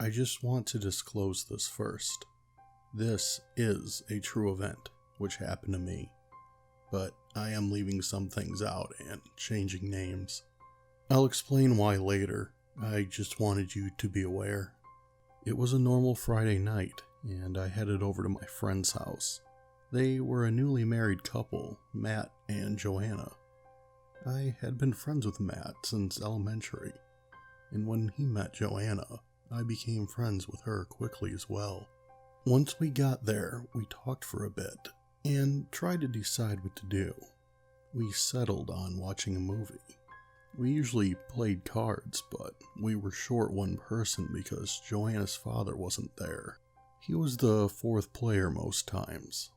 I just want to disclose this first. This is a true event which happened to me, but I am leaving some things out and changing names. I'll explain why later. I just wanted you to be aware. It was a normal Friday night, and I headed over to my friend's house. They were a newly married couple, Matt and Joanna. I had been friends with Matt since elementary, and when he met Joanna, I became friends with her quickly as well. Once we got there, we talked for a bit, and tried to decide what to do. We settled on watching a movie. We usually played cards, but we were short one person because Joanna's father wasn't there. He was the fourth player most times.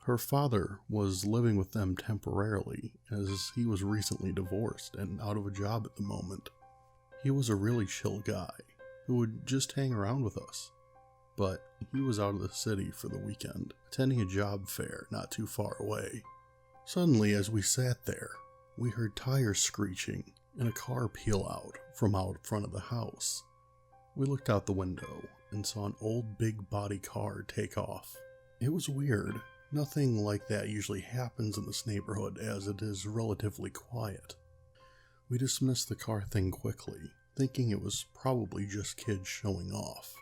Her father was living with them temporarily, as he was recently divorced and out of a job at the moment. He was a really chill guy, who would just hang around with us. But he was out of the city for the weekend, attending a job fair not too far away. Suddenly, as we sat there, we heard tires screeching and a car peel out from out front of the house. We looked out the window and saw an old big body car take off. It was weird. Nothing like that usually happens in this neighborhood as it is relatively quiet. We dismissed the car thing quickly, thinking it was probably just kids showing off,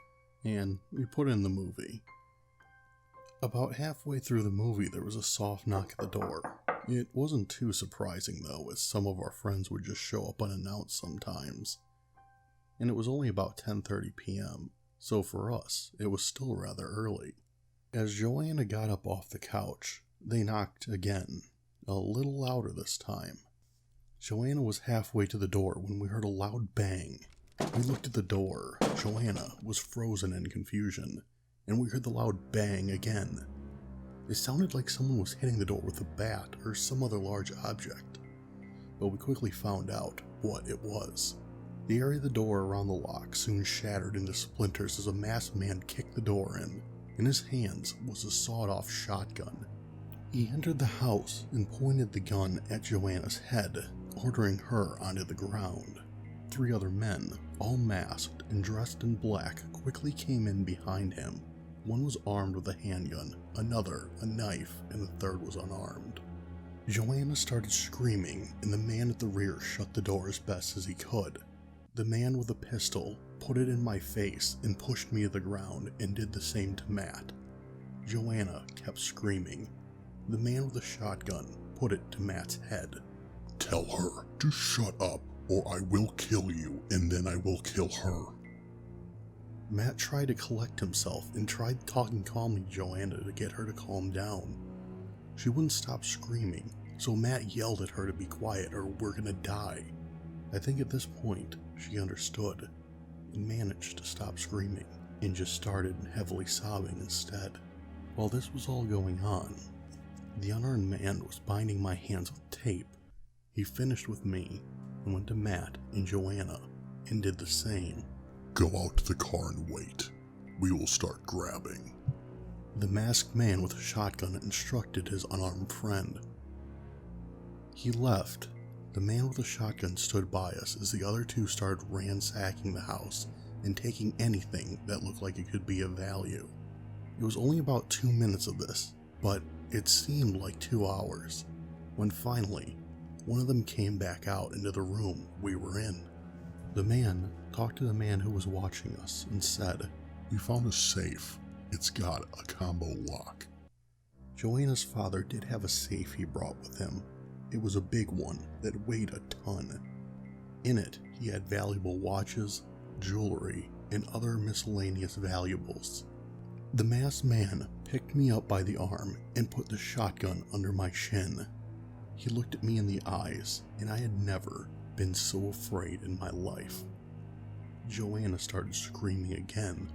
and we put in the movie. About halfway through the movie, there was a soft knock at the door. It wasn't too surprising though, as some of our friends would just show up unannounced sometimes. And it was only about 10:30 p.m., so for us, it was still rather early. As Joanna got up off the couch, they knocked again, a little louder this time. Joanna was halfway to the door when we heard a loud bang. We looked at the door. Joanna was frozen in confusion, and we heard the loud bang again. It sounded like someone was hitting the door with a bat or some other large object, but we quickly found out what it was. The area of the door around the lock soon shattered into splinters as a masked man kicked the door in. In his hands was a sawed-off shotgun. He entered the house and pointed the gun at Joanna's head, ordering her onto the ground. 3 other men, all masked and dressed in black, quickly came in behind him. One was armed with a handgun, another a knife, and the third was unarmed. Joanna started screaming, and the man at the rear shut the door as best as he could. The man with a pistol put it in my face and pushed me to the ground and did the same to Matt. Joanna kept screaming. The man with the shotgun put it to Matt's head. "Tell her to shut up, or I will kill you, and then I will kill her." Matt tried to collect himself and tried talking calmly to Joanna to get her to calm down. She wouldn't stop screaming, so Matt yelled at her to be quiet or we're gonna die. I think at this point, she understood and managed to stop screaming and just started heavily sobbing instead. While this was all going on, the unarmed man was binding my hands with tape. He finished with me and went to Matt and Joanna and did the same. "Go out to the car and wait. We will start grabbing." The masked man with a shotgun instructed his unarmed friend. He left. The man with the shotgun stood by us as the other 2 started ransacking the house and taking anything that looked like it could be of value. It was only about 2 minutes of this, but it seemed like 2 hours, when finally, one of them came back out into the room we were in. The man talked to the man who was watching us and said, "We found a safe. It's got a combo lock." Joanna's father did have a safe he brought with him. It was a big one that weighed a ton. In it, he had valuable watches, jewelry, and other miscellaneous valuables. The masked man picked me up by the arm and put the shotgun under my chin. He looked at me in the eyes, and I had never been so afraid in my life. Joanna started screaming again.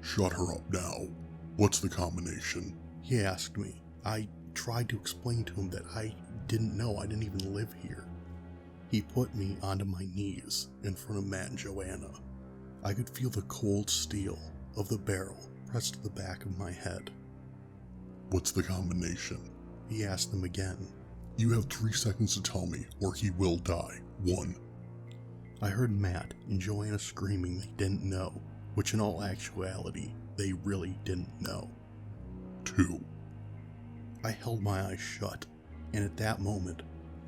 "Shut her up now. What's the combination?" He asked me. I tried to explain to him that I didn't know, I didn't even live here. He put me onto my knees in front of Matt and Joanna. I could feel the cold steel of the barrel pressed to the back of my head. "What's the combination?" He asked them again. "You have 3 seconds to tell me, or he will die. 1. I heard Matt and Joanna screaming they didn't know. which in all actuality, they really didn't know. 2. I held my eyes shut, and at that moment,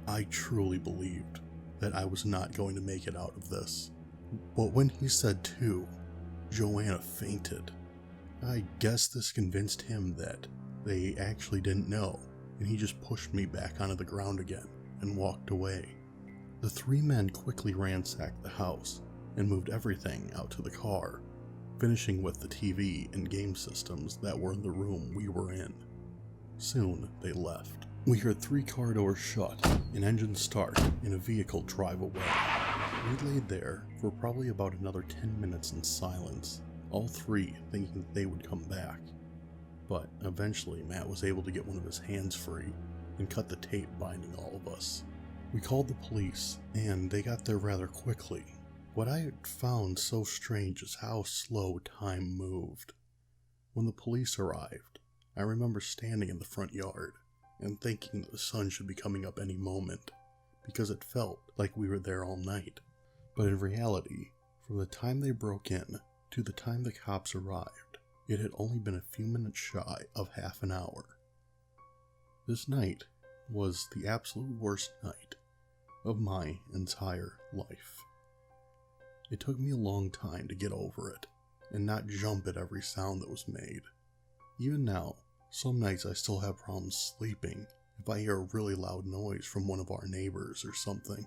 I truly believed that I was not going to make it out of this. But when he said 2, Joanna fainted. I guess this convinced him that they actually didn't know, and he just pushed me back onto the ground again and walked away. The 3 men quickly ransacked the house and moved everything out to the car, finishing with the TV and game systems that were in the room we were in. Soon they left. We heard 3 car doors shut, an engine start, and a vehicle drive away. We laid there for probably about another 10 minutes in silence, all 3 thinking they would come back. But eventually Matt was able to get one of his hands free and cut the tape binding all of us. We called the police, and they got there rather quickly. What I had found so strange is how slow time moved. When the police arrived, I remember standing in the front yard and thinking that the sun should be coming up any moment, because it felt like we were there all night. But in reality, from the time they broke in to the time the cops arrived, it had only been a few minutes shy of half an hour. This night was the absolute worst night of my entire life. It took me a long time to get over it and not jump at every sound that was made. Even now, some nights I still have problems sleeping if I hear a really loud noise from one of our neighbors or something.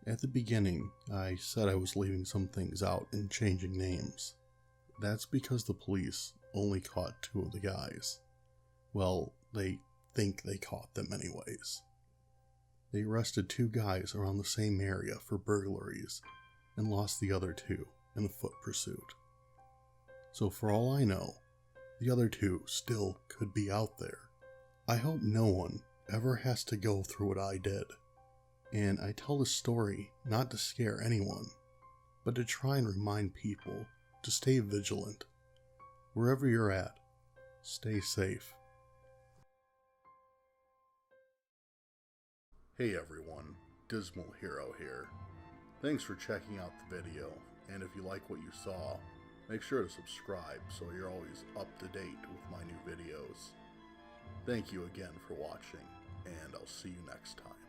At the beginning, I said I was leaving some things out and changing names. That's because the police only caught 2 of the guys. Well, they think they caught them anyways. They arrested 2 guys around the same area for burglaries and lost the other 2 in a foot pursuit. So for all I know, the other 2 still could be out there. I hope no one ever has to go through what I did. And I tell this story not to scare anyone, but to try and remind people to stay vigilant. Wherever you're at, stay safe. Hey everyone, Dismal Hero here. Thanks for checking out the video, and if you like what you saw, make sure to subscribe so you're always up to date with my new videos. Thank you again for watching, and I'll see you next time.